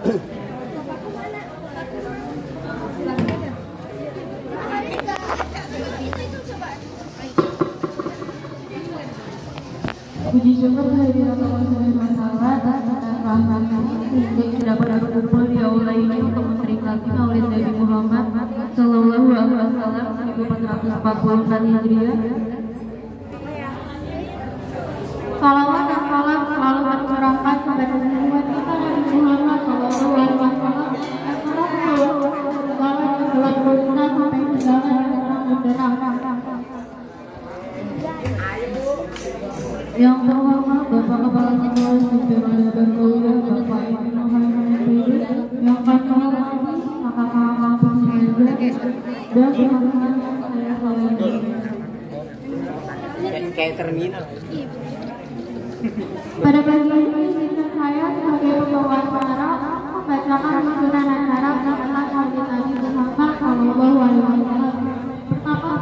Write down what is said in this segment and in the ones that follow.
Puji syukur kehadirat Allah SWT dan rahmatnya hingga dapat berkumpul di aula ini untuk memperingati Maulid Nabi Muhammad Sallallahu Alaihi Wasallam 1444 Hijriah. Salawat dan salam selalu tercurahkan kepada junjungan kita Nabi Muhammad Sallallahu Alaihi Wasallam yang telah membawa segala yang telah berguna sampai segala yang telah berderang. Yang terhormat Bapak Kepala Sekolah Sipil Berkuliah Bapak Ibu Muhammad Idris, yang kami hormati kakak-kakak pengajar dan teman-teman saya kayak terminal. Pada pagi ini izinkan saya sebagai pembawa acara membacakan lanjutan acara tentang Maulid Nabi Muhammad Sallallahu Alaihi Wasallam. Pertama,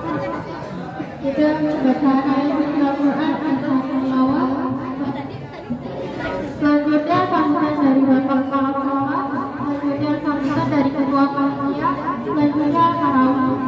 kita bacaan ayat Al-Quran Al-Fatihah. Selanjutnya sambutan dari Bapak Kepala Sekolah, selanjutnya sambutan dari Ketua Panitia, selanjutnya tarawih.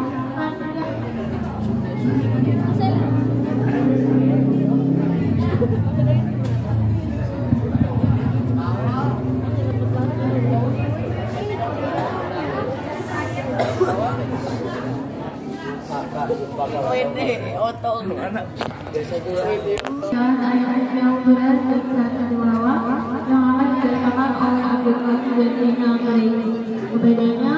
Dan ayat yang berat dan satu bawah yang akan dibacakan oleh Abdul Qadir dan Dina Karim. Bedanya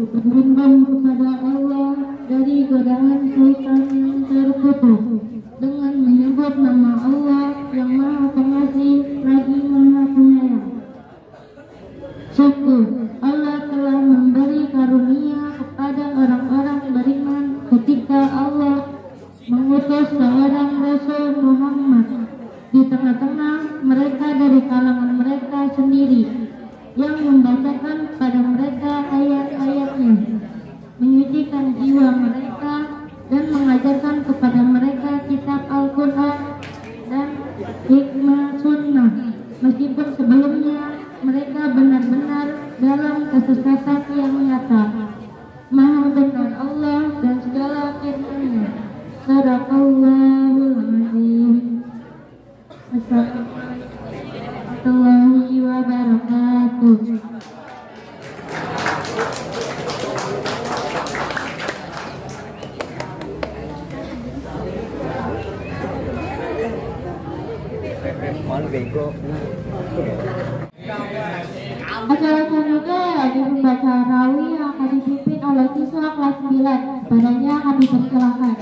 berlindung kepada Allah dari godaan syaitan yang terkutuk dengan menyebut nama Allah yang Maha Pengasih lagi Maha Penyayang. Syukur Allah telah memberi karunia kepada orang-orang beriman ketika Allah mengutus seorang Rasul Muhammad di tengah-tengah mereka dari kalangan mereka sendiri yang membacakan kepada mereka ayat-ayatnya, menyucikan jiwa mereka dan mengajarkan kepada mereka kitab Al-Quran dan hikmah sunnah, meskipun sebelumnya mereka benar-benar dalam kesesatan yang nyata. Maha benar Allah dan segala firman-Nya. Sadaqallahul azim. Assalamualaikum warahmatullahi wabarakatuh. Acara selanjutnya yaitu membaca rawi yang akan dipimpin oleh siswa kelas 9. Padanya kami persilahkan.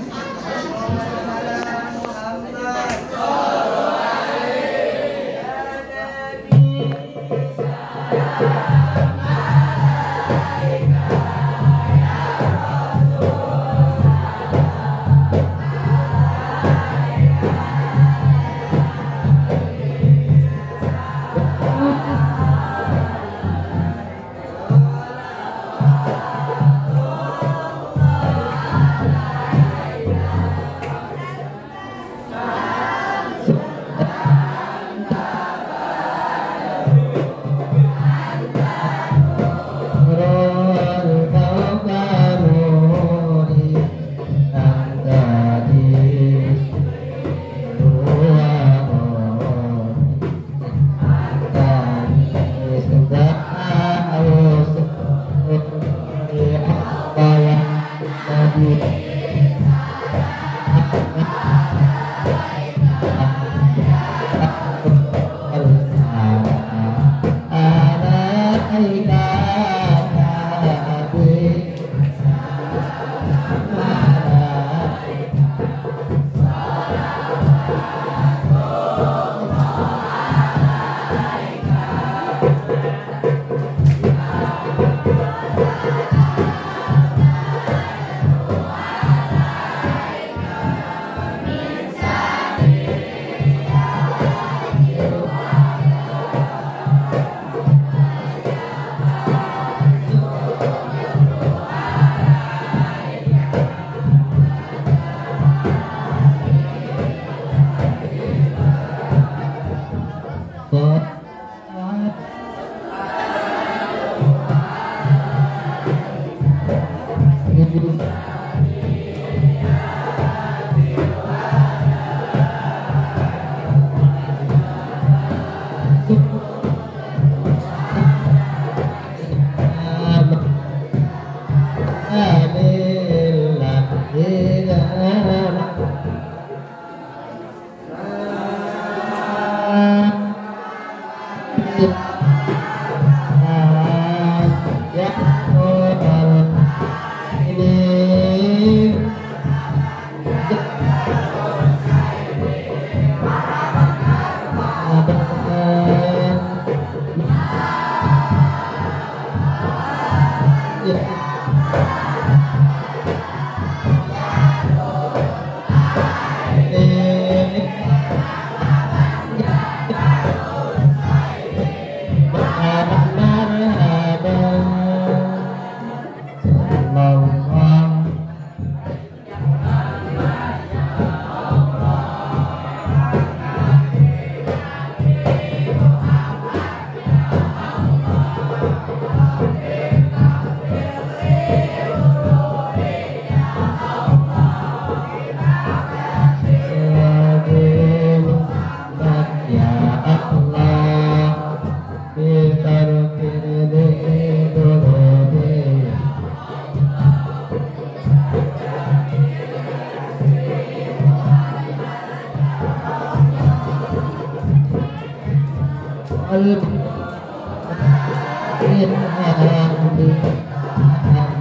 Al-Fatihah.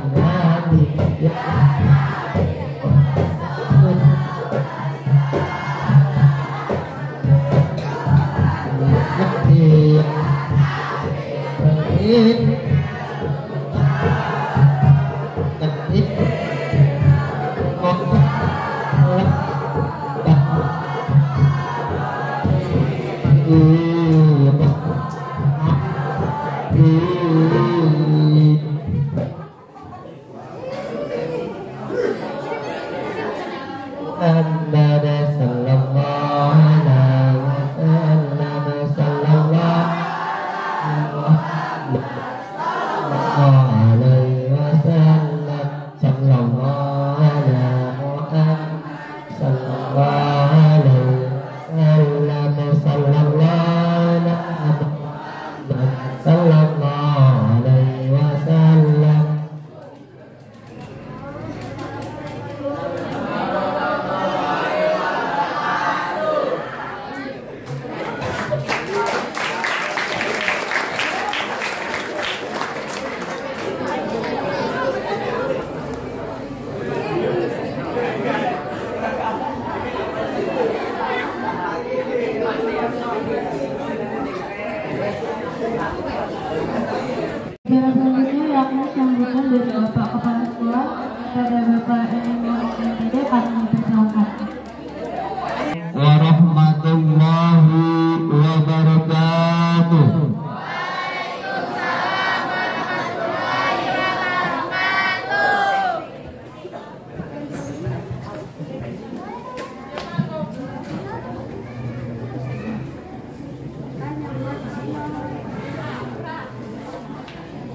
Warahmatullahi wabarakatuh.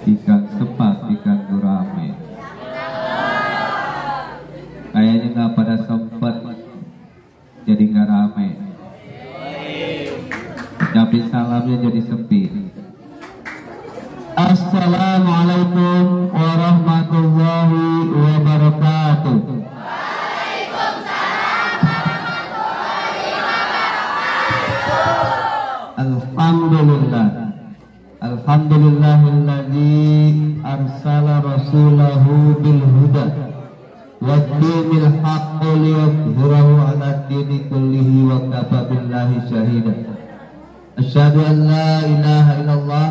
Ikan sepat, ikan gurame. Kayaknya nggak pada sempet, jadi nggak rame. Tapi salamnya jadi sepi. Assalamualaikum warahmatullahi wabarakatuh. Alhamdulillah. Alhamdulillahilladzi arsala rasulahu bil huda wa dinil haqqi liyudhhirahu 'ala dini kullihi wa kafa billahi shahida. Asyhadu an la ilaha illallah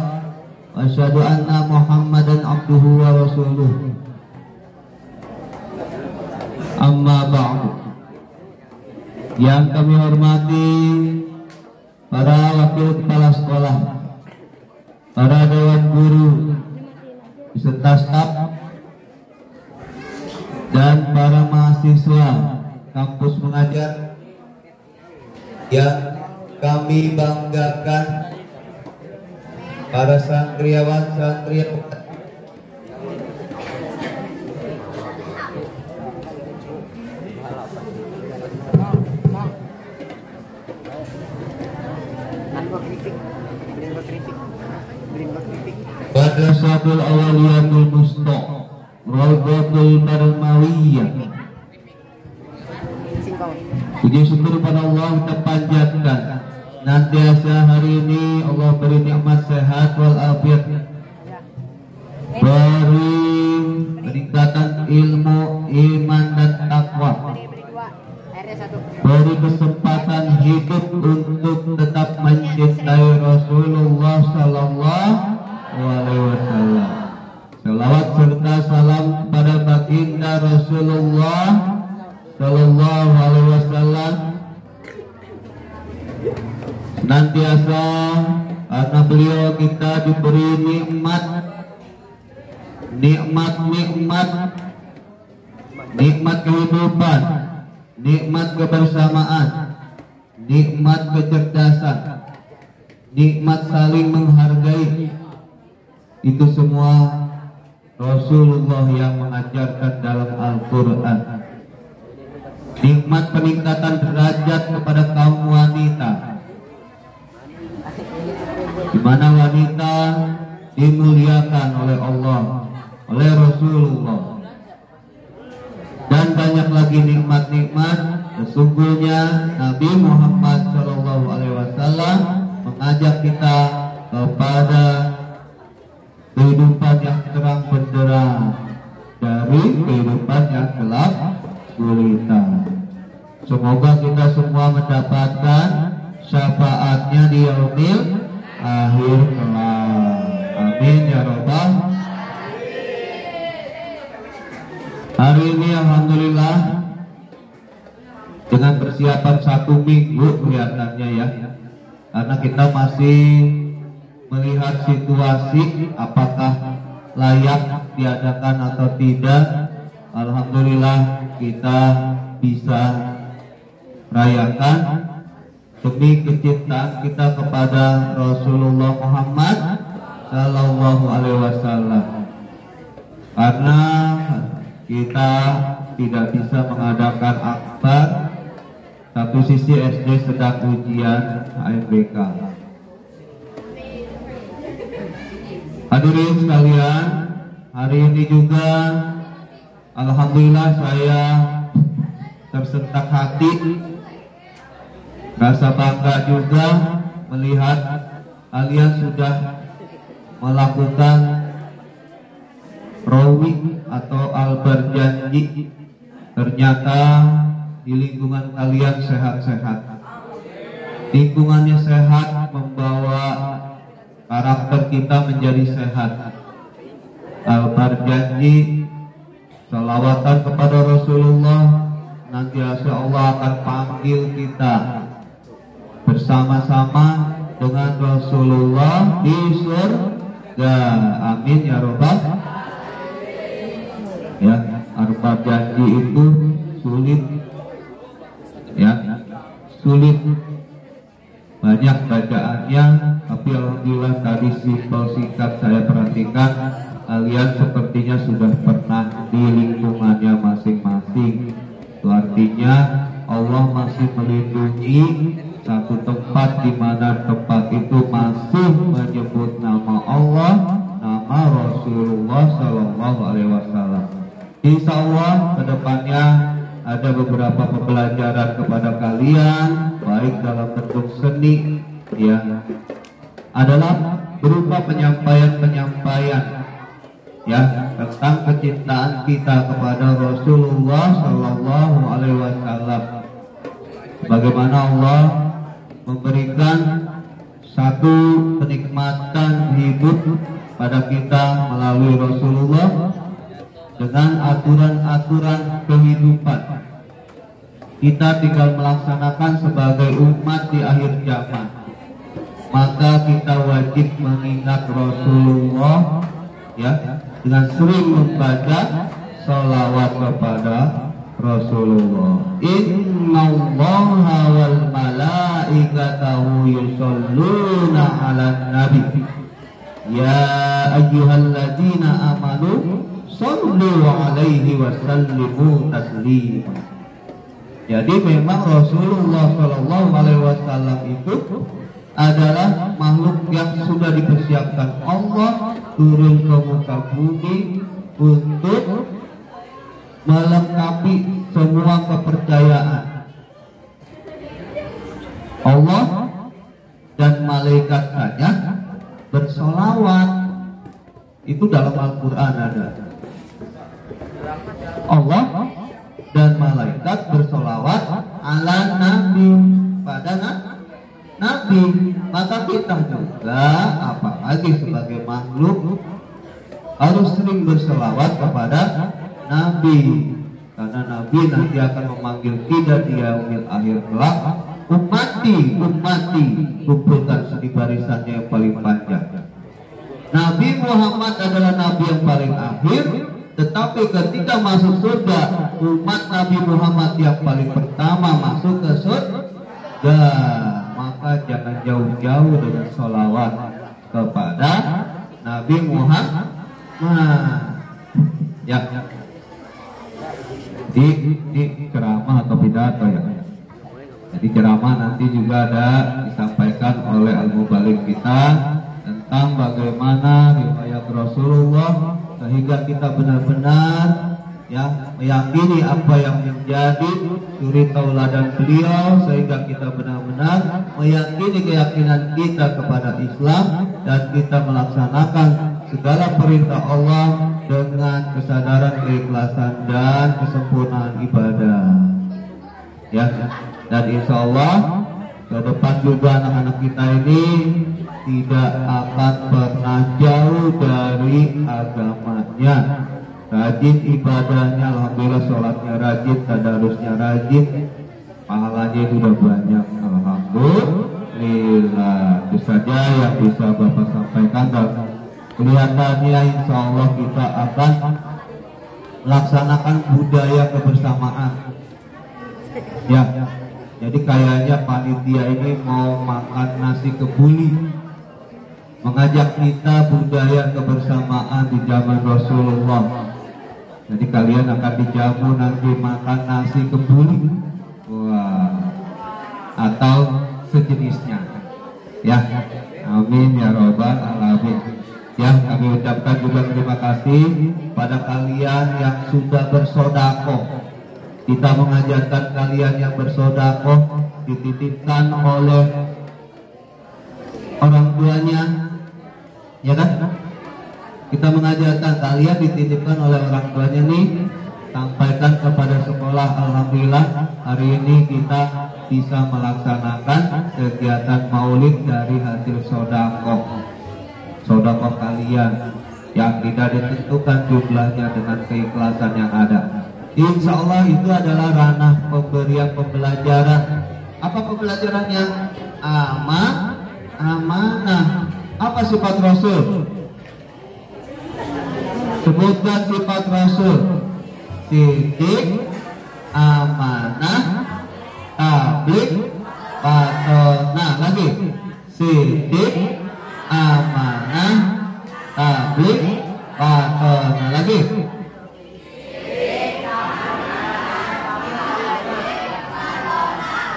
wa asyhadu anna Muhammadan abduhu wa rasuluh. Amma ba'du. Yang kami hormati para wakil kepala sekolah, para dewan guru beserta staf dan para mahasiswa kampus mengajar yang kami banggakan, para santriawan santriawati Madrasatul Awaliyatul Musta Raudhatul Karmawiyah. Puji syukur pada Allah kita panjatkan. Nantiasa hari ini Allah beri nikmat sehat wal afiat, beri peningkatan ilmu, iman dan takwa, beri kesempatan hidup untuk tetap mencintai Rasulullah Sallallahu Alaihi Wasallam. Salawat serta salam kepada baginda Rasulullah Sallallahu Alaihi Wasallam senantiasa, karena beliau kita diberi nikmat kehidupan, nikmat kebersamaan, nikmat kecerdasan, nikmat saling menghargai. Itu semua Rasulullah yang mengajarkan dalam Al-Quran. Nikmat peningkatan derajat kepada kaum wanita, di mana wanita dimuliakan oleh Allah, oleh Rasulullah, dan banyak lagi nikmat-nikmat. Sesungguhnya Nabi Muhammad SAW mengajak kita kepada kehidupan yang terang benderang dari kehidupan yang gelap gulita. Semoga kita semua mendapatkan syafaatnya di yaumil akhir kelak. Amin ya rabbal. Hari ini alhamdulillah dengan persiapan 1 minggu kelihatannya ya, karena kita masih melihat situasi apakah layak diadakan atau tidak. Alhamdulillah kita bisa rayakan demi kecintaan kita kepada Rasulullah Muhammad Sallallahu Alaihi Wasallam. Karena kita tidak bisa mengadakan akbar, satu sisi SD sedang ujian AMBK. Hadirin sekalian, hari ini juga alhamdulillah saya tersentak hati, rasa bangga juga melihat kalian sudah melakukan rawi atau al-berjanji. Ternyata di lingkungan kalian sehat-sehat. Lingkungannya sehat membawa karakter kita menjadi sehat. Al-berjanji salawatan kepada Rasulullah, nanti insya Allah akan panggil kita bersama-sama dengan Rasulullah di surga. Amin ya robbal. Ya, arba janji itu sulit, ya, sulit, banyak bacaannya, tapi alhamdulillah tadi simpel singkat saya perhatikan kalian sepertinya sudah pernah di lingkungannya masing-masing. Itu artinya Allah masih melindungi satu tempat di mana tempat itu masih menyebut nama Allah, nama Rasulullah Sallallahu Alaihi Wasallam. Insya Allah kedepannya ada beberapa pembelajaran kepada kalian, baik dalam bentuk seni, ya, adalah berupa penyampaian ya tentang kecintaan kita kepada Rasulullah Sallallahu Alaihi Wasallam. Bagaimana Allah memberikan satu kenikmatan hidup pada kita melalui Rasulullah dengan aturan-aturan kehidupan. Kita tinggal melaksanakan sebagai umat di akhir zaman. Maka kita wajib mengingat Rasulullah ya dengan sering membaca salawat kepada Rasulullah. Innallaha wal malaikatahu yusholluna 'alan nabi ya ayyuhalladzina amanu shollu 'alaihi wa sallimu taslima. Jadi memang Rasulullah Shallallahu Alaihi Wasallam itu adalah makhluk yang sudah dipersiapkan Allah turun ke muka bumi untuk melengkapi semua kepercayaan Allah dan malaikat saja bersolawat. Itu dalam Al-Quran ada. Allah dan malaikat bersolawat ala nabi, pada nabi. Maka kita juga apalagi sebagai makhluk harus sering bersolawat kepada nabi, karena nabi nanti akan memanggil kita di yaumil akhir kelak. Ummati, ummati, kumpulkan di barisannya yang paling panjang. Nabi Muhammad adalah nabi yang paling akhir, tetapi ketika masuk surga, umat Nabi Muhammad yang paling pertama masuk ke surga. Maka jangan jauh-jauh dengan sholawat kepada Nabi Muhammad. Ya, di ceramah atau pidato ya. Jadi ceramah nanti juga ada disampaikan oleh al-mubaligh kita tentang bagaimana riwayat Rasulullah, sehingga kita benar-benar ya meyakini apa yang menjadi suri tauladan beliau, sehingga kita benar-benar meyakini keyakinan kita kepada Islam dan kita melaksanakan segala perintah Allah dengan kesadaran, keikhlasan dan kesempurnaan ibadah. Ya, dan insya Allah ke depan juga anak-anak kita ini tidak akan pernah jauh dari agamanya. Rajin ibadahnya, alhamdulillah, sholatnya rajin, tadarusnya rajin, pahalanya sudah banyak. Alhamdulillah. Itu saja yang bisa Bapak sampaikan, dan kelihatannya insya Allah kita akan melaksanakan budaya kebersamaan. Ya, jadi kayaknya panitia ini mau makan nasi kebuli, mengajak kita budaya kebersamaan di zaman Rasulullah. Jadi kalian akan dijamu nanti makan nasi kebuli, wah, atau sejenisnya. Ya, amin ya robbal alamin. Ya, kami ucapkan juga terima kasih pada kalian yang sudah bersodakoh. Kita mengajarkan kalian yang bersodakoh dititipkan oleh orang tuanya, ya kan? Kita mengajarkan kalian dititipkan oleh orang tuanya nih, sampaikan kepada sekolah. Alhamdulillah hari ini kita bisa melaksanakan kegiatan maulid dari hasil sodakoh kalian yang tidak ditentukan jumlahnya dengan keikhlasan yang ada. Insya Allah itu adalah ranah pemberian pembelajaran. Apa pembelajarannya? Amanah. Apa sifat Rasul? Sebutkan sifat Rasul. Siddiq, amanah, tabligh, nah lagi. Siddiq, amanah, tabligh, nah lagi.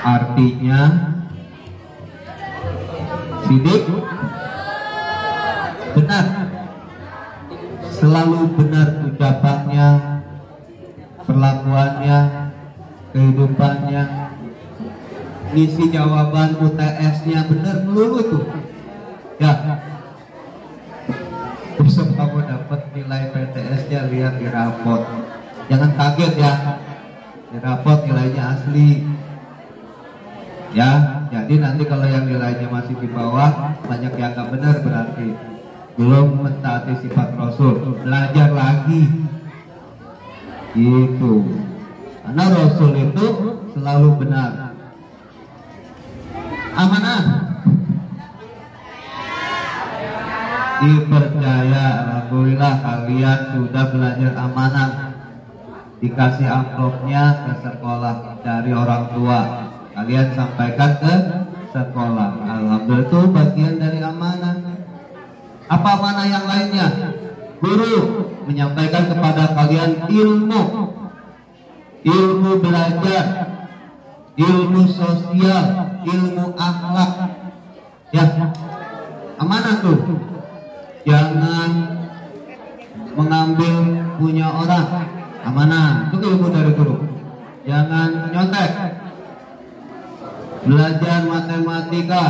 Artinya Siddiq benar, selalu benar ucapannya, perlakuannya, kehidupannya, ngisi jawaban UTS-nya benar melulu itu. Ya, besok kamu dapat nilai PTS-nya, lihat di rapot. Jangan kaget ya, di rapot nilainya asli. Ya, jadi nanti kalau yang nilainya masih di bawah, banyak yang nggak benar, berarti belum mentaati sifat Rasul. Belajar lagi, gitu. Karena Rasul itu selalu benar. Amanah, dipercaya. Alhamdulillah kalian sudah belajar amanah. Dikasih amplopnya ke sekolah dari orang tua, kalian sampaikan ke sekolah. Alhamdulillah itu bagian dari amanah. Apa amanah yang lainnya? Guru menyampaikan kepada kalian ilmu belajar, ilmu sosial, ilmu akhlak. Ya, amanah tuh. Jangan mengambil punya orang, amanah. Itu ilmu dari guru. Jangan nyontek. Belajar matematika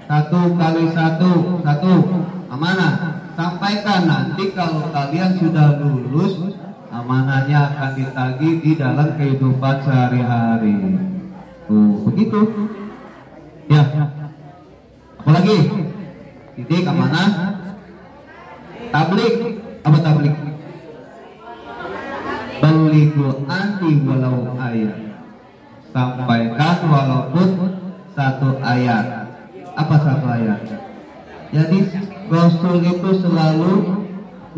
1 kali 1 1, amanah. Sampaikan, nanti kalau kalian sudah lulus, amanahnya akan ditagih di dalam kehidupan sehari-hari. Begitu. Ya. Apalagi? Titik amanah. Tabligh. Apa tabligh? Balighu anni walau ayat. Sampaikan walaupun 1 ayat. Apa 1 ayat? Jadi Rasul itu selalu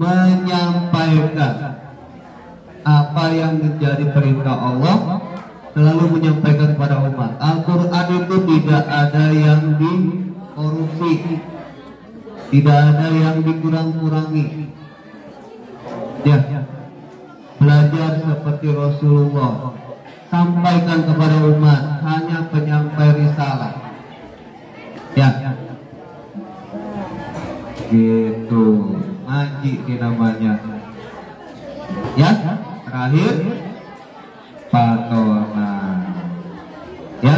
menyampaikan apa yang menjadi perintah Allah, selalu menyampaikan kepada umat. Al-Quran itu tidak ada yang dikorupsi, tidak ada yang dikurang-kurangi. Ya, belajar seperti Rasulullah, sampaikan kepada umat, hanya penyampai risalah. Ya, gitu, ngaji ini namanya. Ya, terakhir patongan. Ya,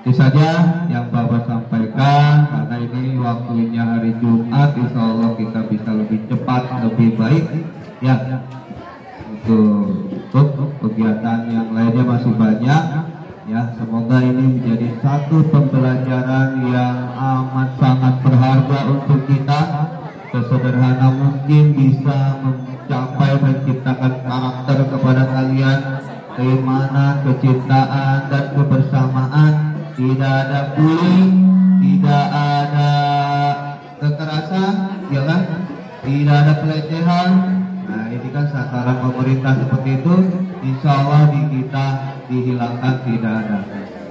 itu saja yang Bapak sampaikan. Karena ini waktunya hari Jumat, insya Allah kita bisa lebih cepat, lebih baik. Ya, untuk kegiatan yang lainnya masih banyak. Ya, semoga ini menjadi satu pembelajaran yang amat sangat berharga untuk kita. Sesederhana mungkin bisa mencapai menciptakan karakter kepada kalian, keimanan, kecintaan, dan kebersamaan tidak ada bullying, tidak ada kekerasan, ya kan? Tidak ada pelecehan. Nah, ini kan sasaran pemerintah seperti itu, insya Allah di kita dihilangkan, tidak ada.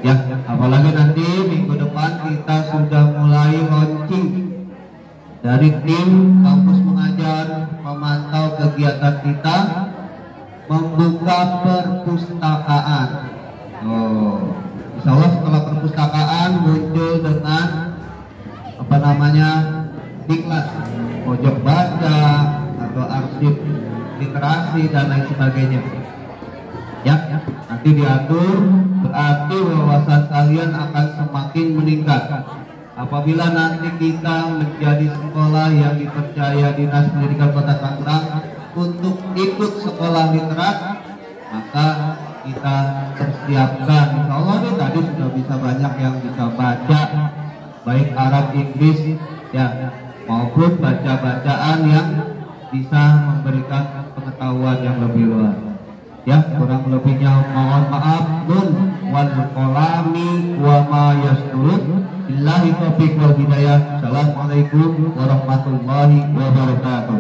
Ya, apalagi nanti minggu depan kita sudah mulai launching dari tim kampus mengajar, memantau kegiatan kita, membuka perpustakaan. Insya Allah setelah perpustakaan muncul dengan diklat, pojok baca atau arsip literasi dan lain sebagainya. Ya, nanti diatur, berarti wawasan kalian akan semakin meningkat. Apabila nanti kita menjadi sekolah yang dipercaya Dinas Pendidikan Kota Tangerang untuk ikut sekolah literat, maka kita persiapkan. Insya Allah nih tadi sudah bisa banyak yang bisa baca, baik Arab, Inggris, ya, maupun baca-bacaan yang bisa memberikan pengetahuan yang lebih luas. Ya, kurang lebihnya mohon maaf. Nun wal qalami wa ma yasturun. Billahi taufiq wal hidayah. Assalamualaikum warahmatullahi wabarakatuh.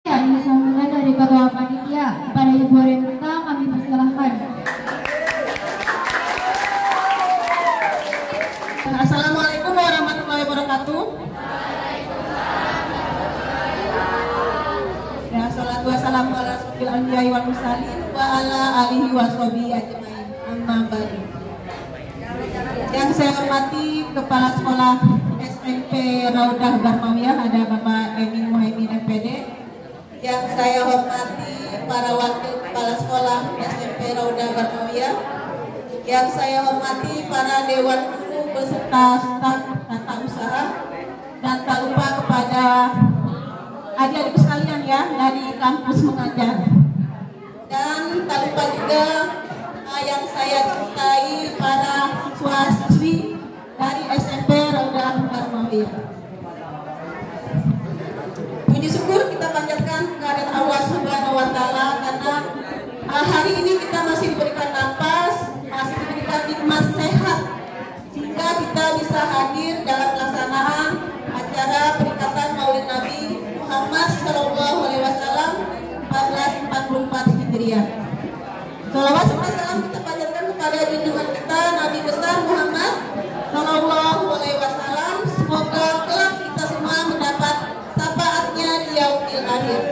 Ya, ini sambutan dari Ketua Panitia. Kepada Ibu Renata kami persilahkan. Assalamualaikum warahmatullahi wabarakatuh. Ya, salatu wassalamu ala asyrofil anbiya'i wal mursalin wa ala alihi washabihi ajmain. Amma ba'du. Yang saya hormati Kepala Sekolah SMP Raudah Barmawiyah, ada Bapak Emin Muhaimin MPD. Yang saya hormati para wakil Kepala Sekolah SMP Raudah Barmawiyah. Yang saya hormati para Dewan Guru beserta staf tata usaha, dan tak lupa kepada adik-adik sekalian ya dari kampus mengajar, dan tak lupa juga yang saya cintai para siswa-siswi dari SMP Raudah Barmawiyah. Puji syukur kita panjatkan kehadirat Allah Subhanahu wa Ta'ala karena hari ini kita masih diberikan nafas, masih diberikan nikmat sehat, sehingga kita bisa hadir dalam pelaksanaan acara peringatan Maulid Nabi Muhammad Sallallahu Alaihi Wasallam 1444 Hijriah. Shalawat serta salam kita panjatkan kepada junjungan kita Nabi besar Muhammad Sallallahu Alaihi Wasallam. Semoga kelak kita semua mendapat syafaatnya di yaumil akhir.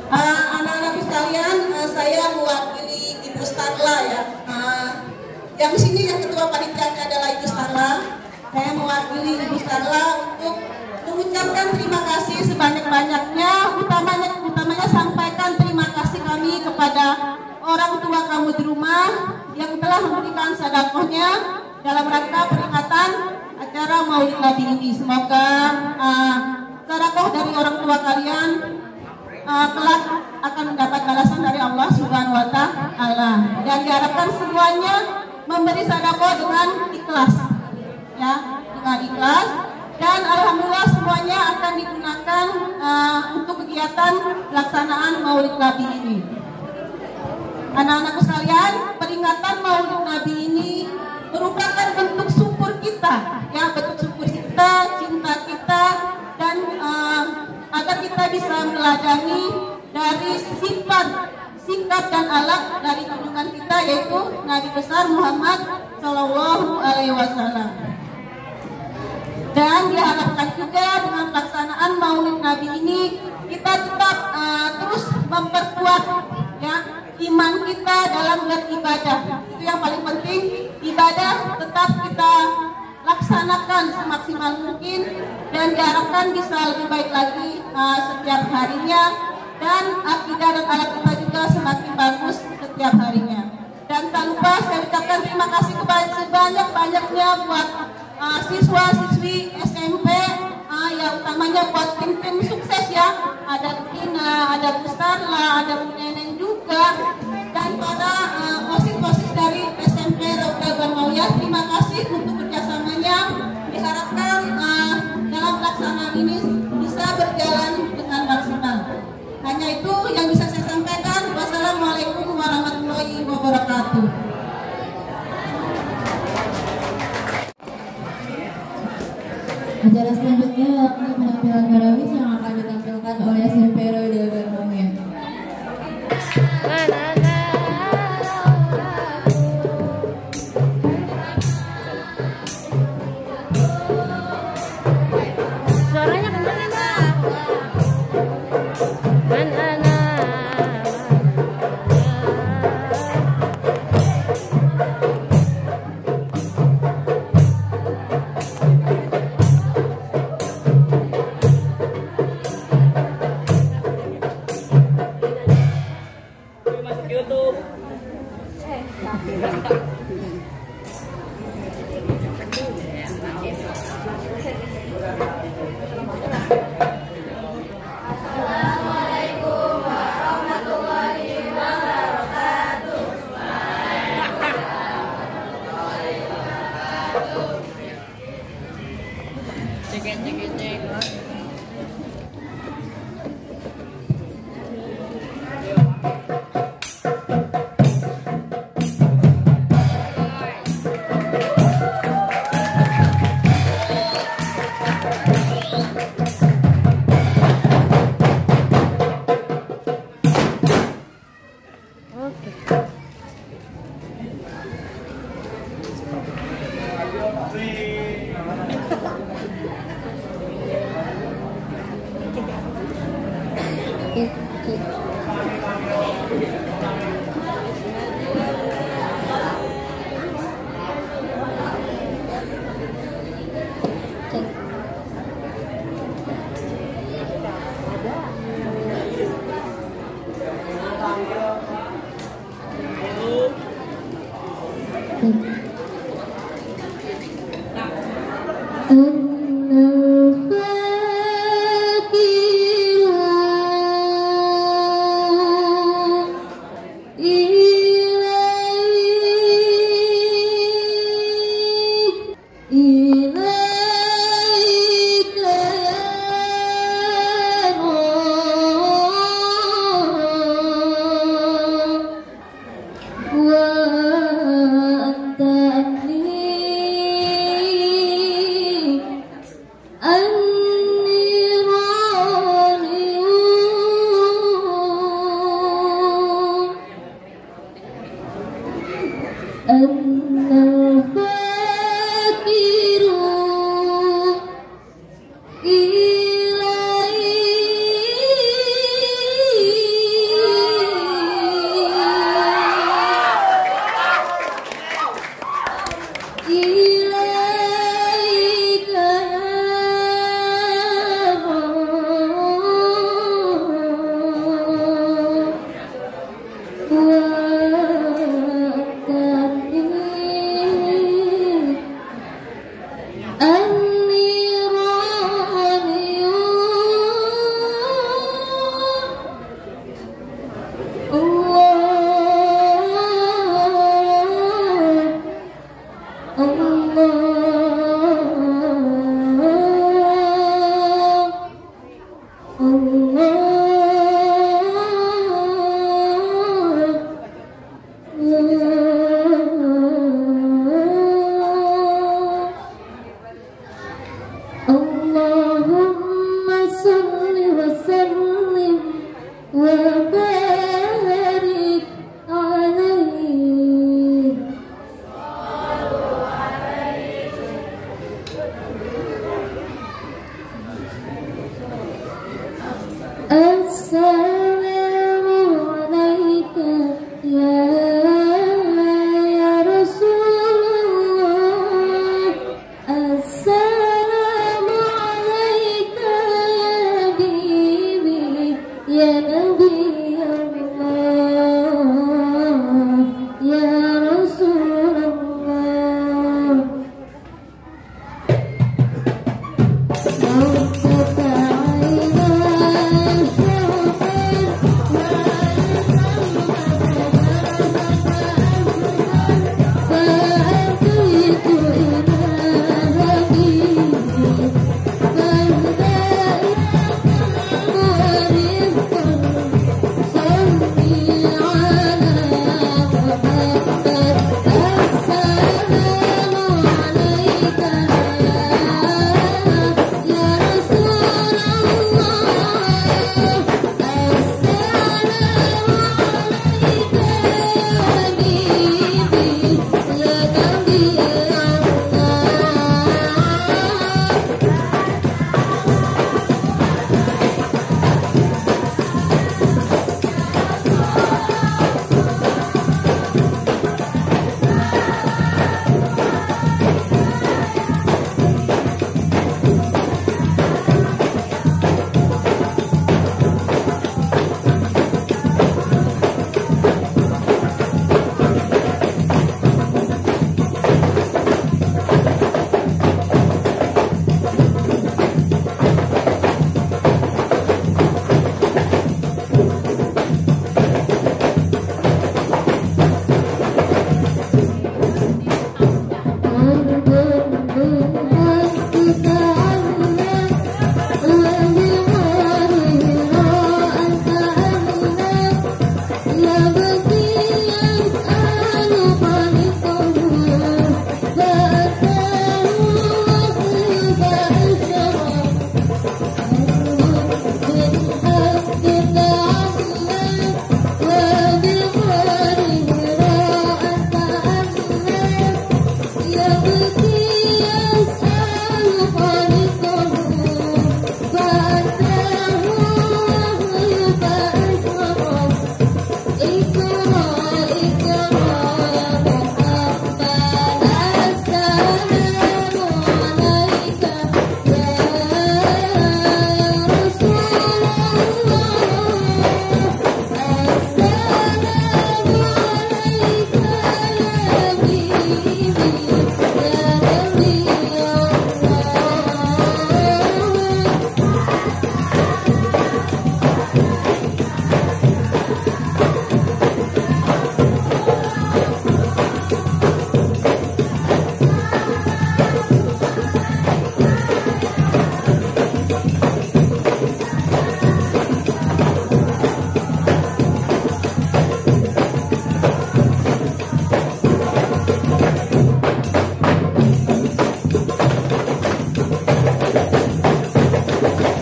Anak-anak sekalian, saya mewakili Ibu Starla ya. Yang di sini yang ketua panitianya adalah Ibu Starla. Saya mewakili Ibu Starla untuk mengucapkan terima kasih sebanyak-banyaknya. Utamanya sampaikan terima kasih kami kepada orang tua kamu di rumah yang telah memberikan sedekahnya dalam rangka peringatan acara Maulid Nabi ini. Semoga sedekah dari orang tua kalian kelak akan mendapat balasan dari Allah Subhanahu wa Ta'ala, dan diharapkan semuanya memberi sedekah dengan ikhlas ya, dengan ikhlas, dan alhamdulillah semuanya akan digunakan untuk kegiatan pelaksanaan Maulid Nabi ini. Anak-anakku sekalian, peringatan Maulid Nabi ini merupakan bentuk syukur kita ya, bentuk syukur kita, cinta kita, dan agar kita bisa meladani dari sikap dan akhlak dari junjungan kita, yaitu Nabi besar Muhammad Sallallahu Alaihi Wasallam. Dan diharapkan juga dengan pelaksanaan Maulid Nabi ini kita tetap terus memperkuat ya iman kita dalam beribadah. Itu yang paling penting, ibadah tetap kita laksanakan semaksimal mungkin, dan diharapkan bisa lebih baik lagi setiap harinya, dan akidah dan alat kita juga semakin bagus setiap harinya. Dan tak lupa saya ucapkan terima kasih kepada sebanyak-banyaknya buat siswa-siswi SMP, yang utamanya buat tim-tim sukses ya, ada Tina, ada Bustarla, ada Bu Neneng juga, dan para osis-osis dari SMP Raudah Barmawiyah. Terima kasih untuk kerjasamanya. Diharapkan dalam pelaksanaan ini bisa berjalan wabarakatuh. Acara selanjutnya yakni penampilan garawis yang akan ditampilkan oleh Simpero Dewa Mulia. Suaranya kenceng Mbak.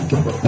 Thank you.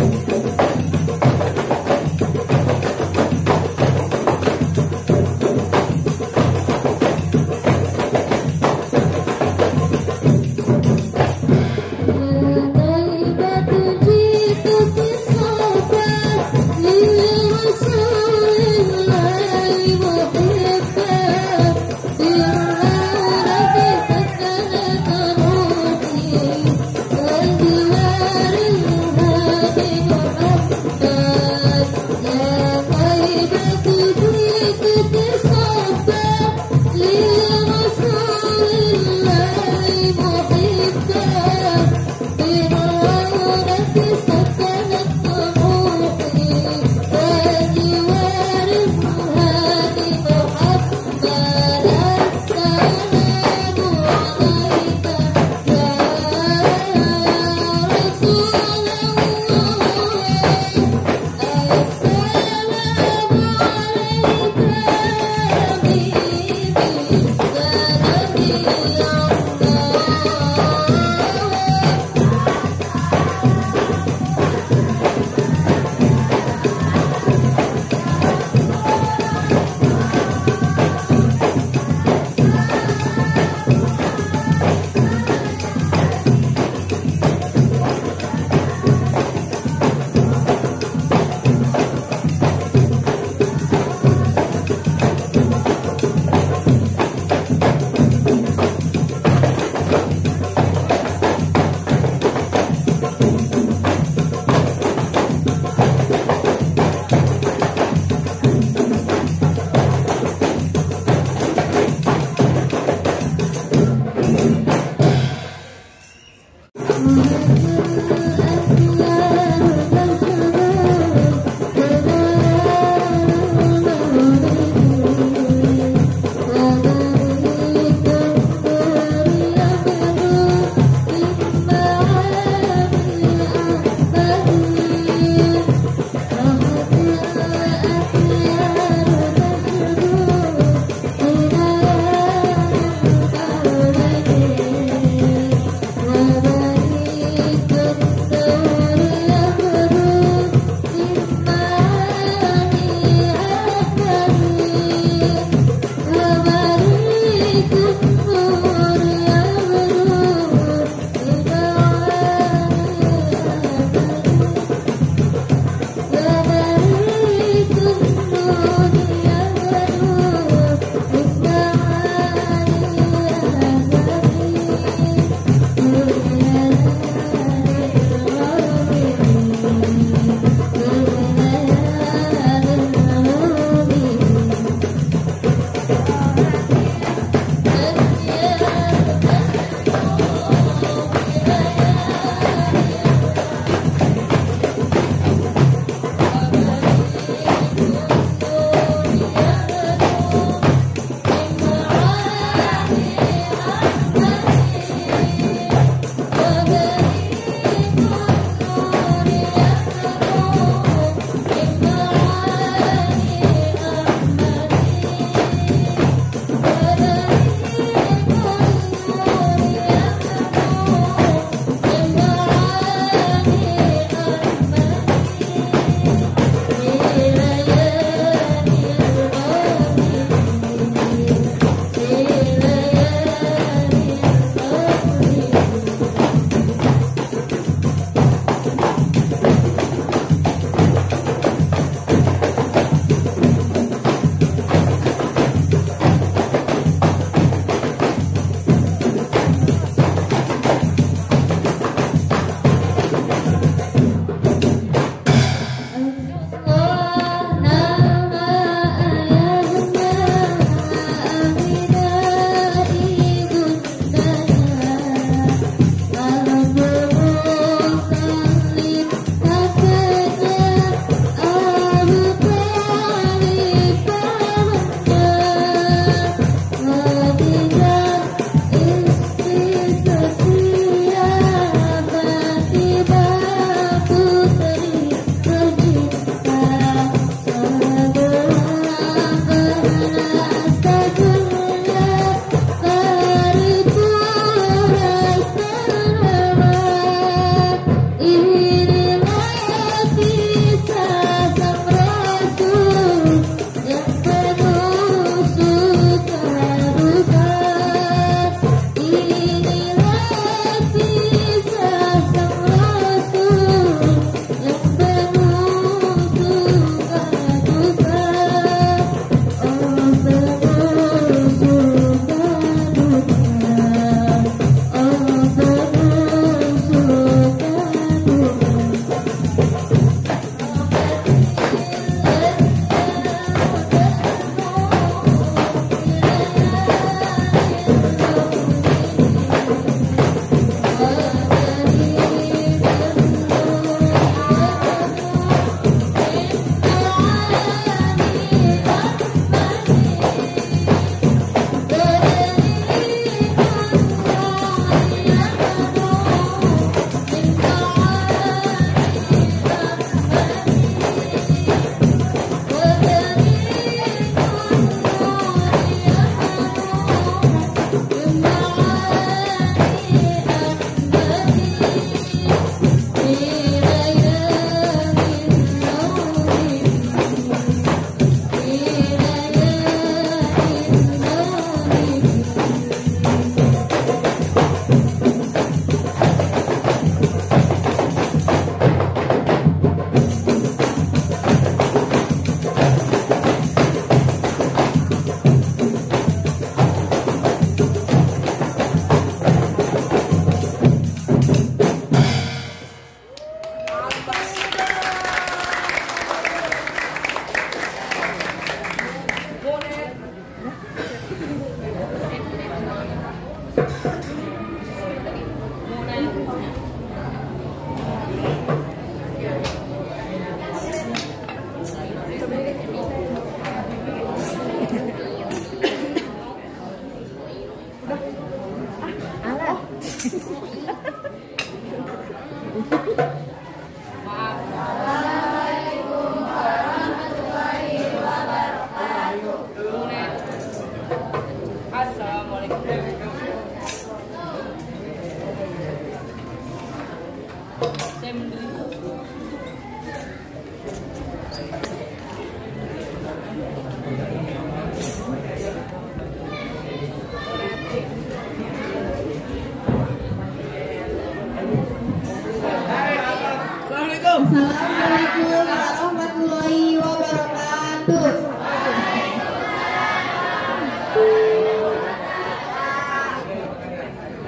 Assalamualaikum warahmatullahi wabarakatuh.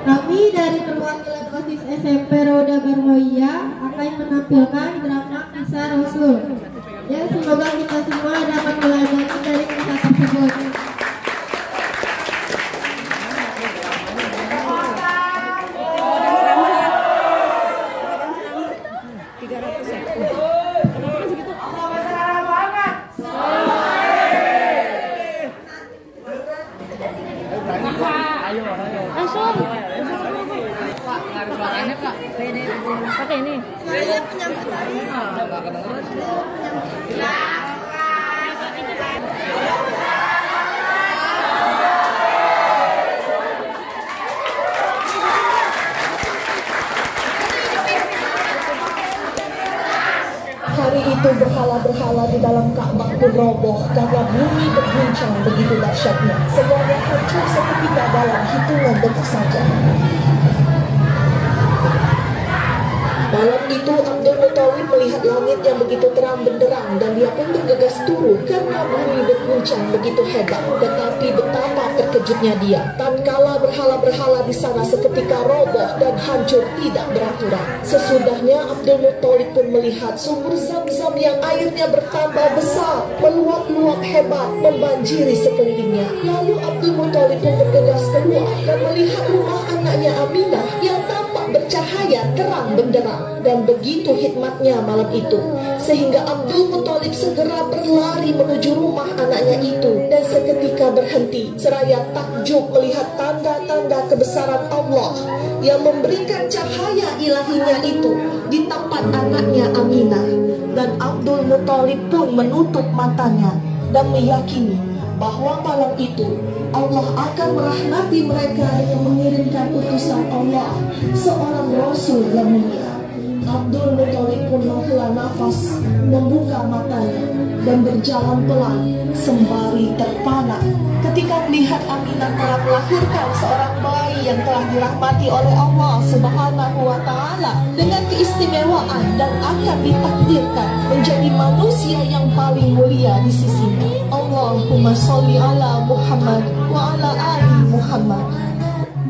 Kami dari perwakilan OSIS SMP Roda Barnoia akan menampilkan drama kisah Rasul. Ya, semoga kita semua dapat belajar dari kisah tersebut. Langsung. Pakai ini. Hari itu berhala-berhala di dalam Ka'bah pun roboh karena bumi berguncang begitu dahsyatnya. Semuanya hancur seketika dalam hitungan detik saja. Malam itu Abdul Muthalib melihat langit yang begitu terang benderang dan dia pun bergegas turun karena bumi berguncang begitu hebat. Tetapi betapa terkejutnya dia tatkala berhala-berhala di sana seketika roboh dan hancur tidak beraturan. Sesudahnya Abdul Muthalib pun melihat sumur Zam-Zam yang airnya bertambah besar, meluap-luap hebat, membanjiri sekelilingnya. Lalu Abdul Muthalib pun bergegas keluar dan melihat rumah anaknya Aminah yang tampak bercahaya terang benderang. Dan begitu hikmatnya malam itu, sehingga Abdul Muthalib segera berlari menuju rumah anaknya itu dan seketika berhenti seraya takjub melihat tanda-tanda kebesaran Allah yang memberikan cahaya ilahinya itu di tempat anaknya Aminah. Dan Abdul Muthalib pun menutup matanya dan meyakini bahwa malam itu Allah akan merahmati mereka dengan mengirimkan utusan Allah, seorang Rasul yang mulia. Abdul Muthalib pun menghela nafas, membuka matanya dan berjalan pelan sembari terpana ketika melihat Aminah telah melahirkan seorang bayi yang telah dirahmati oleh Allah Subhanahu wa Ta'ala dengan keistimewaan dan akan ditakdirkan menjadi manusia yang paling mulia di sisinya. Allahumma sholli ala Muhammad wa ala ali Muhammad.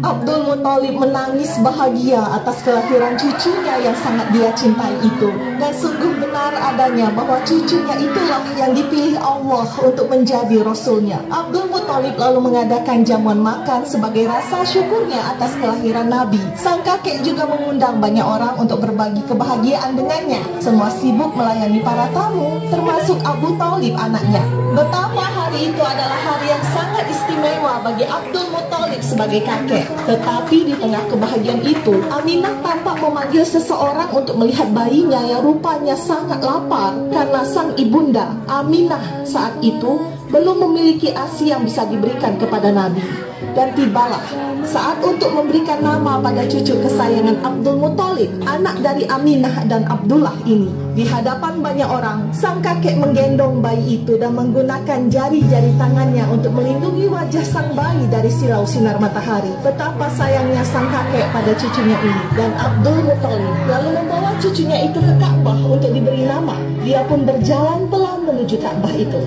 Abdul Muthalib menangis bahagia atas kelahiran cucunya yang sangat dia cintai itu. Dan sungguh benar adanya bahwa cucunya itulah yang dipilih Allah untuk menjadi Rasulnya. Abdul Muthalib lalu mengadakan jamuan makan sebagai rasa syukurnya atas kelahiran Nabi. Sang kakek juga mengundang banyak orang untuk berbagi kebahagiaan dengannya. Semua sibuk melayani para tamu, termasuk Abu Thalib anaknya. Betapa hari itu adalah hari yang sangat istimewa bagi Abdul Muthalib sebagai kakek. Tetapi di tengah kebahagiaan itu, Aminah tampak memanggil seseorang untuk melihat bayinya yang rupanya sangat lapar karena sang ibunda Aminah saat itu belum memiliki ASI yang bisa diberikan kepada Nabi. Dan tibalah saat untuk memberikan nama pada cucu kesayangan Abdul Muthalib, anak dari Aminah dan Abdullah ini. Di hadapan banyak orang, sang kakek menggendong bayi itu dan menggunakan jari-jari tangannya untuk melindungi wajah sang bayi dari silau sinar matahari. Betapa sayangnya sang kakek pada cucunya ini. Dan Abdul Muthalib lalu membawa cucunya itu ke Ka'bah untuk diberi nama. Dia pun berjalan pelan menuju Ka'bah itu.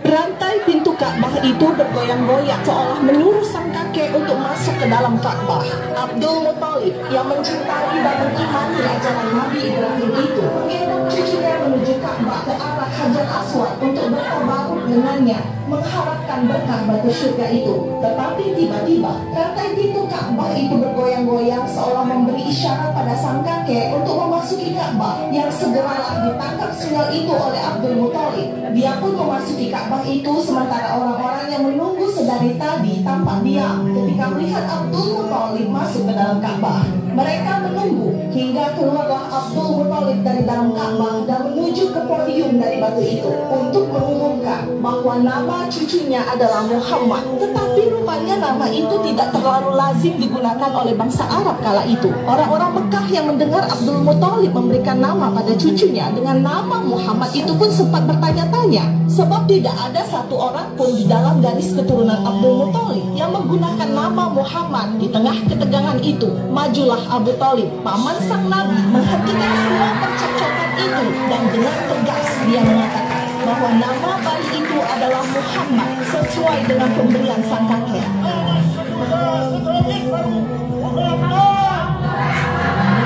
Rantai pintu Ka'bah itu bergoyang-goyang seolah menyuruh sang kakek untuk masuk ke dalam Ka'bah. Abdul Muthalib yang mencintai dan mengimani ajaran Nabi Ibrahim itu menggendong cucunya menuju Ka'bah ke arah Hajar Aswad untuk bertabaruk dengannya, mengharapkan berkah batu surga itu. Tetapi tiba-tiba rantai pintu Ka'bah itu bergoyang-goyang seolah memberi isyarat pada sang kakek untuk memasuki Ka'bah, yang segeralah ditangkap sinyal itu oleh Abdul Muthalib. Dia pun memasuki Ka'bah itu sementara orang-orang yang menunggu sedari tadi tampak diam ketika melihat Abdul Muthalib masuk ke dalam Ka'bah. Mereka menunggu hingga keluarlah Abdul Muthalib dari dalam Ka'bah dan menuju ke podium dari batu itu untuk mengumumkan bahwa nama cucunya adalah Muhammad. Tetapi rupanya nama itu tidak terlalu lazim digunakan oleh bangsa Arab kala itu. Orang-orang Mekah yang mendengar Abdul Muthalib memberikan nama pada cucunya dengan nama Muhammad itu pun sempat bertanya-tanya, sebab tidak ada satu orang pun di dalam garis keturunan Abdul Muthalib yang menggunakan nama Muhammad. Di tengah ketegangan itu, majulah Abu Thalib, paman sang Nabi, menghentikan semua percekcokan itu dan dengan tegas dia mengatakan bahwa nama bayi itu adalah Muhammad sesuai dengan pemberian sang kakek.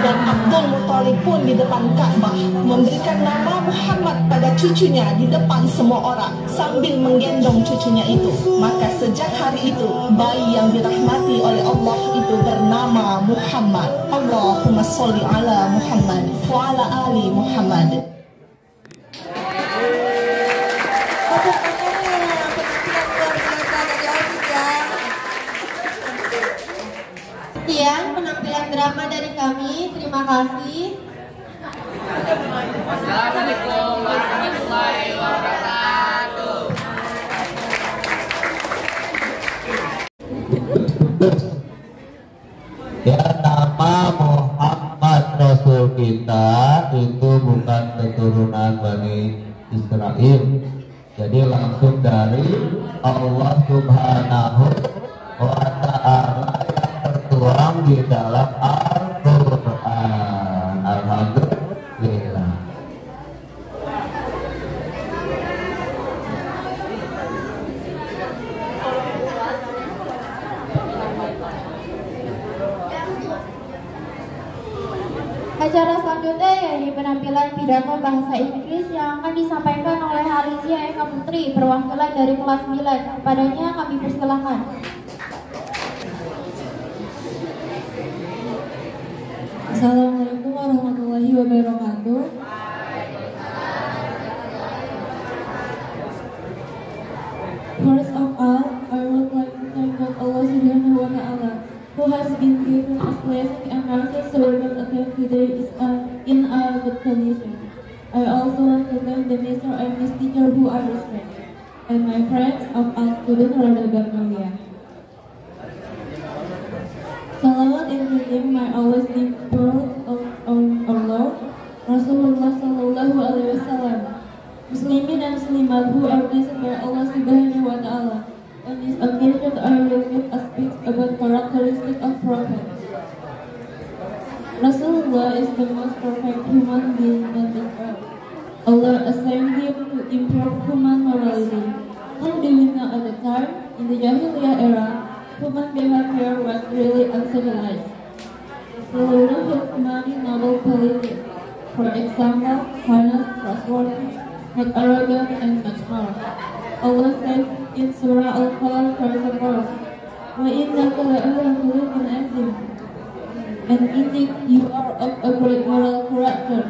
Dan Abdul Muthalib pun di depan Ka'bah memberikan nama Muhammad pada cucunya di depan semua orang sambil menggendong cucunya itu. Maka sejak hari itu bayi yang dirahmati oleh Allah itu bernama Muhammad. Allahumma sholli ala Muhammad wa ala ali Muhammad. Sekian penampilan drama dari kami. Terima kasih. Wassalamualaikum warahmatullahi wabarakatuh. Ya, nama Muhammad Rasul kita itu bukan keturunan Bani Israel. Jadi langsung dari Allah Subhanahu wa Ta'ala yang tertuang di dalam Al-Quran. Alhamdulillah. Acara selanjutnya yaitu penampilan pidato bahasa Inggris yang akan disampaikan oleh Alizia Eka Putri, perwakilan dari kelas 9. Kepadanya kami persilahkan. Assalamualaikum warahmatullahi wabarakatuh. First of all, I would like to thank God Allah Subhanahu wa Ta'ala, who has been given us blessing and mercy so we can attend today in a good condition. I also want to thank the Mr. and Miss Teacher who are respected, and my friends of all students Radha Mulia. Salawat and greeting my always deep word of our Lord, Rasulullah Sallallahu Alaihi Wasallam. Muslimin and Muslimat who are blessed by Allah Subhanahu wa Ta'ala. On this occasion, I will give a speech about characteristics of Prophet. Rasulullah is the most perfect human being on this earth. Allah assigned him to improve human morality. How do we know at the time? In the Jahiliyah era, human behavior was really uncivilized. Seluruh his many noble qualities, for example, honest, trustworthy, not arrogant, and much more. Allah said in Surah Al-Qalam verse 4, وَإِنَّكَ لَعَلَىٰ خُلُقٍ عَظِيمٍ, and indeed you are of a great moral character.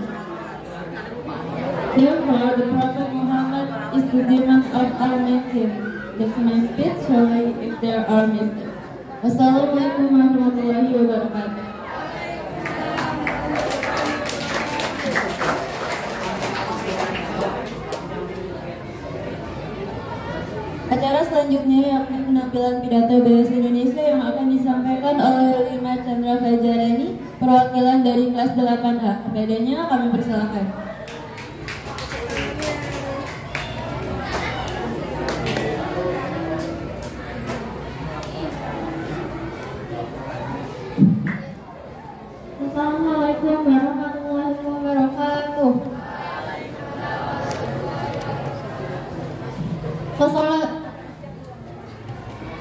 Therefore, the Prophet Muhammad is the demand of all mankind. That's my speech, sorry if there are mistakes. Wassalamualaikum warahmatullahi wabarakatuh. Acara selanjutnya yakni penampilan pidato bahasa Indonesia yang akan disampaikan oleh Lima Chandra Fajarani, perwakilan dari kelas 8A. Kepadanya kami persilakan. Assalamualaikum warahmatullahi wabarakatuh.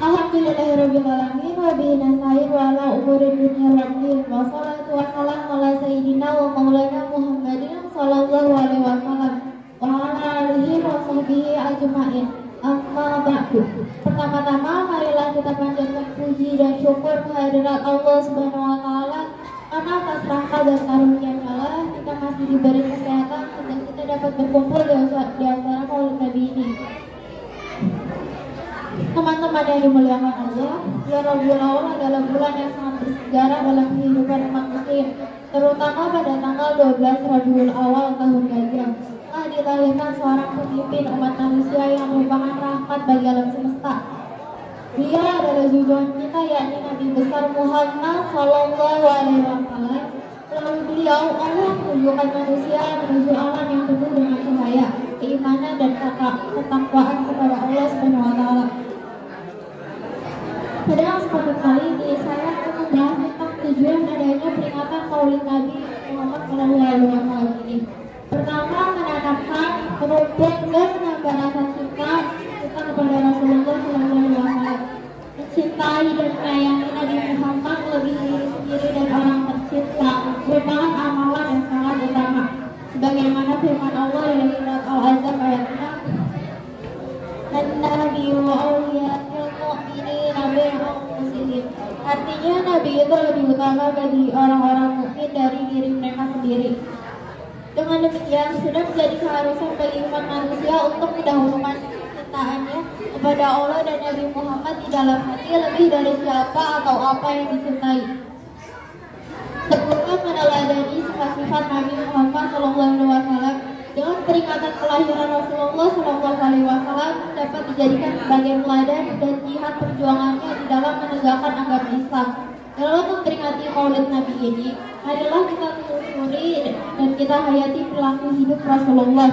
Alhamdulillahirrabbilalamin wa bihi nasta'in wa ala umuri dunya waddin. Wassalatu wassalamu ala sayyidina wa maulana Muhammadin sallallahu alaihi wasallam wa ala alihi wa sahbihi ajma'in. Amma ba'du. Pertama-tama marilah kita panjatkan puji dan syukur kehadirat Allah Subhanahu wa Ta'ala, karena atas rahmat dan karunia-Nya lah kita masih diberi kesehatan sehingga kita dapat berkumpul di antara maulid Nabi ini. Teman-teman yang dimuliakan Allah, bulan Rabiul Awal adalah bulan yang sangat bersejarah dalam kehidupan umat muslim, terutama pada tanggal 12 Rabiul Awal tahun gajah. Telah dilahirkan seorang pemimpin umat manusia yang merupakan rahmat bagi alam semesta. Dia adalah junjungan kita, yakni Nabi besar Muhammad Sallallahu Alaihi Wasallam. Lalu beliau Allah menunjukkan manusia menuju alam yang penuh dengan cahaya, keimanan dan ketakwaan kepada Allah Subhanahu Wa Taala. Pada kesempatan kali ini saya akan membahas tentang tujuan adanya peringatan Maulid Nabi Muhammad Sallallahu Alaihi Wasallam ini. Kemudian juga menambah rasa cinta kepada Rasulullah SAW. Mencintai dan menyayangi Nabi Muhammad lebih diri sendiri dan orang tercinta merupakan amalan yang sangat utama. Sebagaimana firman Allah dalam surat Al-Ahzab ayat 6, An-Nabi wa awliya'il mu'minin nabi'ul muslimin. Artinya Nabi itu lebih utama bagi orang-orang mukmin dari diri mereka sendiri. Dengan demikian sudah menjadi keharusan bagi umat manusia untuk mendahulukan kecintaannya kepada Allah dan Nabi Muhammad di dalam hati lebih dari siapa atau apa yang dicintai. Sebelumnya meneladani sifat-sifat Nabi Muhammad SAW dengan peringatan kelahiran Rasulullah SAW dapat dijadikan sebagai teladan dan jihad perjuangannya di dalam menegakkan agama Islam. Dalam memperingati Maulid Nabi ini, marilah kita telusuri dan kita hayati perilaku hidup Rasulullah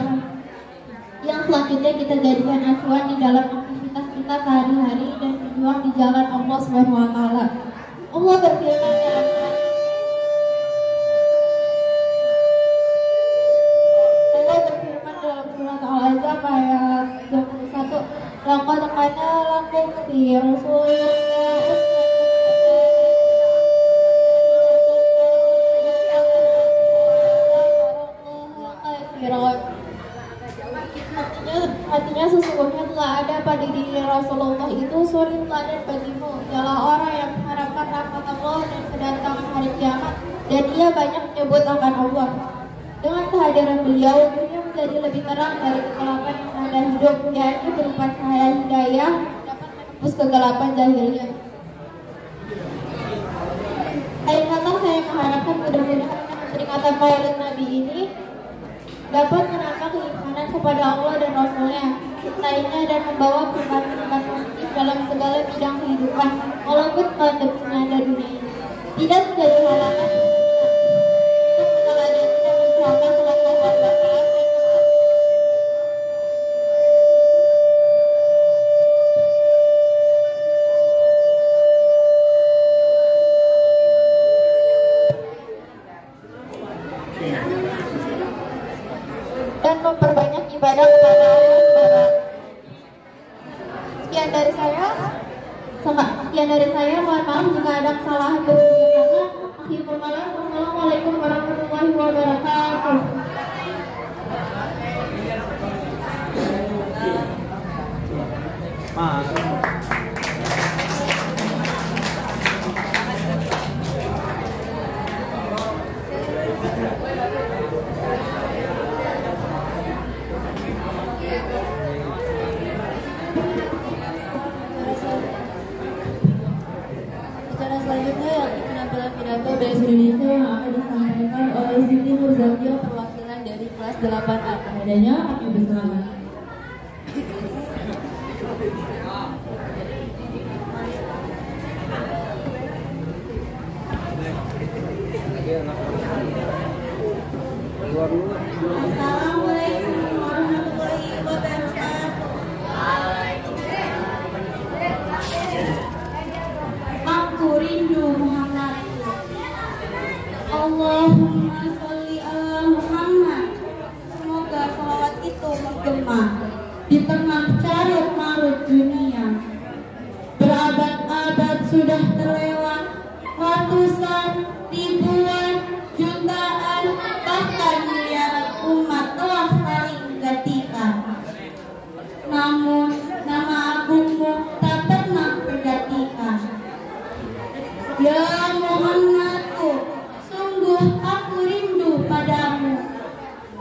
yang selanjutnya kita jadikan acuan di dalam aktivitas kita sehari-hari dan berjuang di jalan Allah SWT. Allah berfirman dalam surat Al-Ahzab ayat 21, laqad kana lakum fi Rasulillah Artinya sesungguhnya telah ada pada diri Rasulullah itu suri teladan bagimu, ialah orang yang mengharapkan rahmat Allah dan kedatangan hari kiamat, dan ia banyak menyebut akan Allah. Dengan kehadiran beliau, dunia menjadi lebih terang dari kegelapan yang ada hidup, yaitu berupa cahaya hidayah dapat menembus kegelapan jahiliyah. Akhir kata saya mengharapkan mudah-mudahan peringatan Maulid Nabi ini dapat menambah keimanan kepada Allah dan Rasulnya, cintainya dan membawa perubahan-perubahan positif dalam segala bidang kehidupan, walaupun pandeminya ada dunia ini tidak menjadi halangan untuk meneladani dan mencontoh Sallallahu Alaihi Wasallam. Dan memperbanyak ibadah kepada Allah. Sekian dari saya, mohon maaf jika ada kesalahan berikutnya. Akhirul kalam, wassalamualaikum warahmatullahi wabarakatuh. Selanjutnya yakni penampilan pidato bahasa Indonesia yang akan disampaikan oleh Siti Nurzakia perwakilan dari kelas 8A. Adanya kami bersama. Assalamualaikum warahmatullahi wabarakatuh. Aku rindu Muhammad. Allahumma sholli ala Muhammad. Semoga salawat itu menggema di tengah carut marut dunia. Berabad-abad sudah terlewat, ratusan, ribuan, jutaan, bahkan miliaran umat telah saling gantikan. Namun nama agungmu tak pernah tergantikan. Ya Muhammadku, sungguh aku rindu padamu.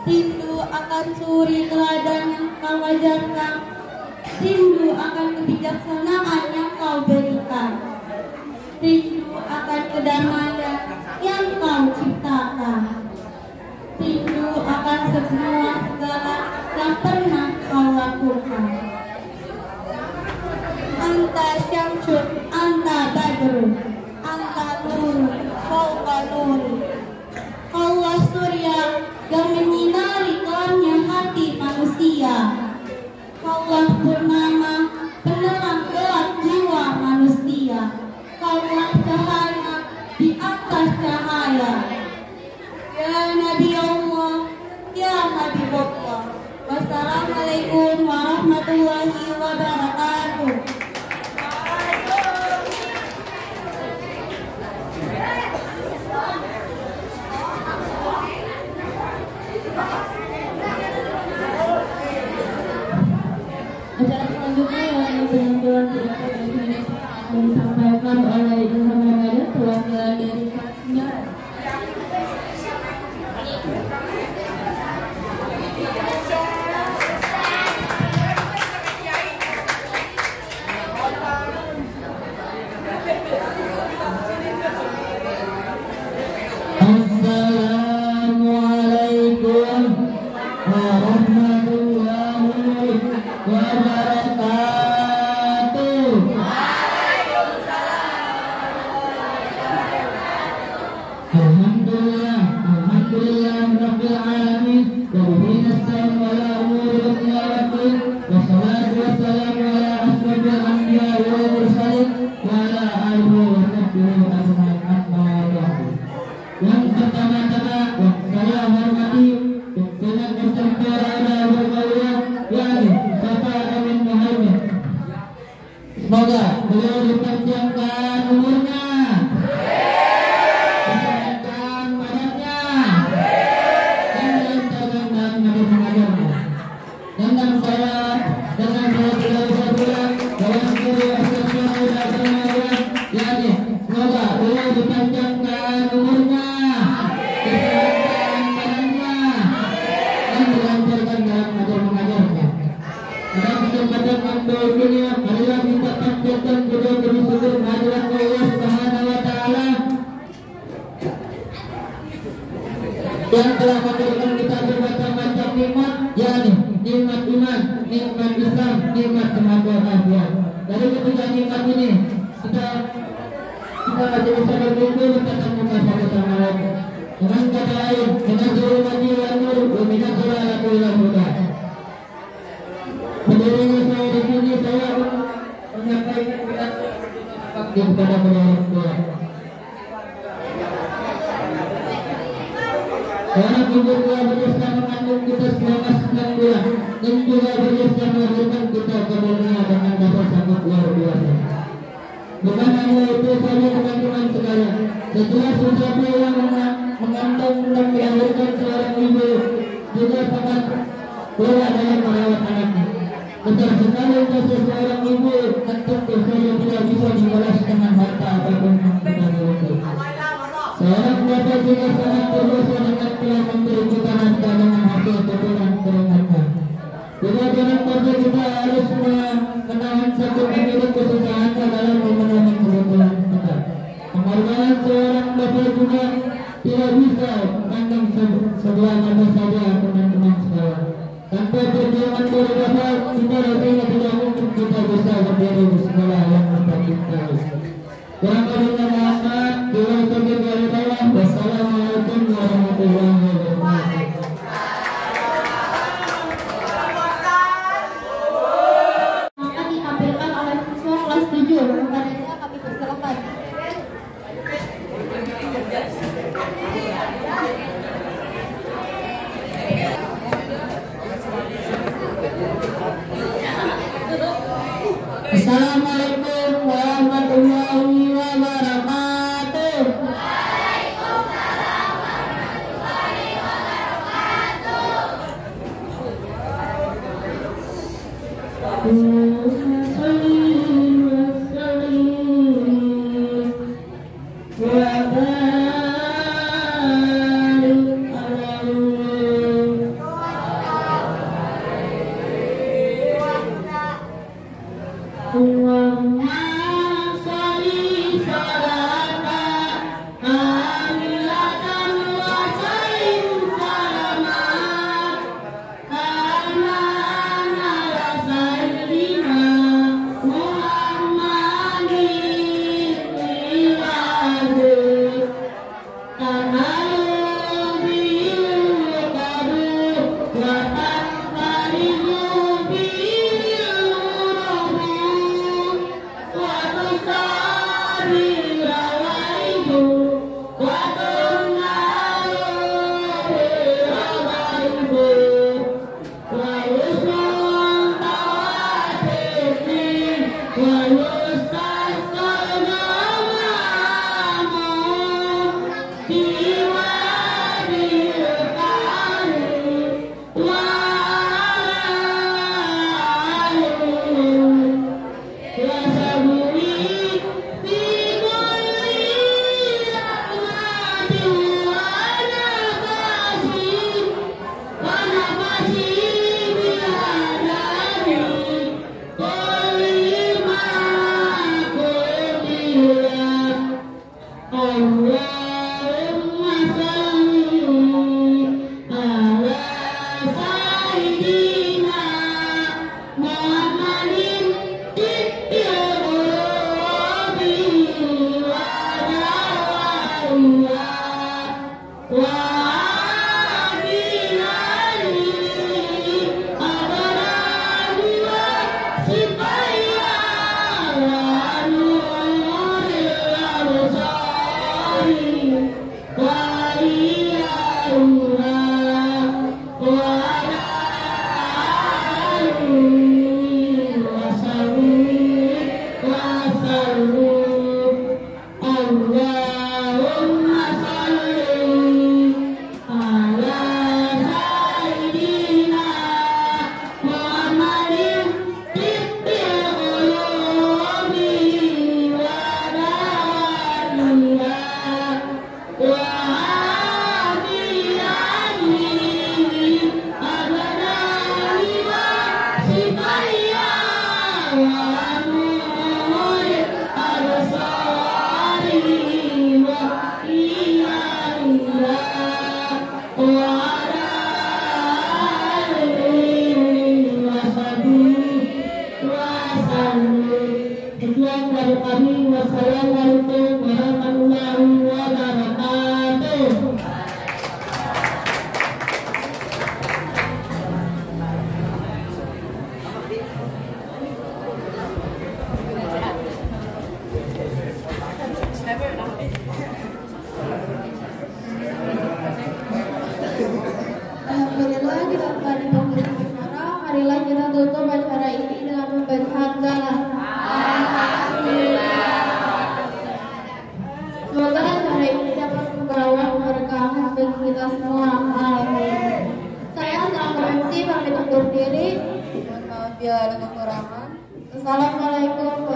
Rindu akan suri teladan yang kau ajarkan. Rindu akan kebijaksanaan yang kau berikan. Rindu akan kedamaian yang kau ciptakan. Rindu akan semua segala yang pernah kau lakukan. Anta syamsun, anta badrun, anta nurun, fauqa nuri. Allah surya yang menyinari kelamnya hati manusia. Allah purnama penerang gelap jiwa manusia. Kaulah cahaya di atas cahaya. Ya Nabi Allah, ya Habibullah, wa Wassalamualaikum warahmatullahi wabarakatuh. Acara selanjutnya yang penampilan pidato presiden akan disampaikan oleh Ilham Ramadan, perwakilan dari Kaksnya. Assalamualaikum warahmatullahi wabarakatuh. Alhamdulillah rabbil alamin wa bihi nasta'in wa la umuri illa waddin wassalatu wassalamu ala asyrafil anbiya wal mursalin wa ala alihi wa sahbihi ajma'in amma ba'du. Yang pertama-tama saya hormati dengan bersaudara berbahagia yakni Bapak Amin Muhammad. Semoga beliau dipanjangkan umurnya, disehatkan badannya, dan dilancarkan dalam mengajarnya. Dengan saya tidak bisa bilang dalam diri astagfirullah yakni semoga beliau dipanjangkan umurnya, disehatkan badannya, dan dilancarkan dalam mengajarnya. Dalam kesempatan yang baik ini, marilah kita panjatkan puja puji syukur kehadirat Allah Subhanahu wa Ta'ala yang telah memberikan kita bermacam-macam nikmat, yakni nikmat iman, nikmat Islam, nikmat kemanusiaan. Dari ketiga nikmat ini kita masih bisa berkumpul bertemu satu sama lain. Dengan kata lain, dengan zulmati wa nur, wa minat jalalaku ila huda. Berdirinya saya di sini, saya menyampaikan pidato bakti kepada beliau. Seorang ibu telah berusaha mengandung kita selama 9 bulan dan juga berusaha melahirkan kita ke dunia dengan dasar sangat luar biasa. Bukan hanya itu saja teman-teman sekalian, setelah sesuatu yang mengandung dan melahirkan seorang ibu juga sangat berat dalam merawat anaknya. Besar sekali untuk seorang ibu, tentu saja tidak bisa dibalas dengan harta apapun yang kita miliki. Seorang bapak juga sangat berdosa dengan telah memberi kita harta dengan hasil keturunan keringatnya. Juga jangan sampai kita harus menahan satu hidup kesusahannya dalam memenuhi kebutuhan kita. Pengorbanan seorang bapak juga tidak bisa memandang sebelah mata saja teman-teman sekalian. Tanpa perjuangan dari bapak, kita rasanya tidak mungkin kita bisa berdiri di sekolah yang kita cintai. Kurang lebihnya mohon doa taufiq wal hidayah. Wassalamualaikum warahmatullahi wabarakatuh. Akan ditampilkan oleh siswa kelas 7. Kepadanya kami persilakan. Assalamualaikum warahmatullahi wabarakatuh. Sayyidina Wassalamualaikum warahmatullahi wabarakatuh. Alhamdulillah kita tadi memberi acara, marilah kita tutup acara ini dengan membaca hamdalah. Semoga acara ini dapat membawa keberkahan bagi kita semua. Amin. Saya selaku MC pamit undur diri. Mohon maaf bila ada kekurangan. Assalamualaikum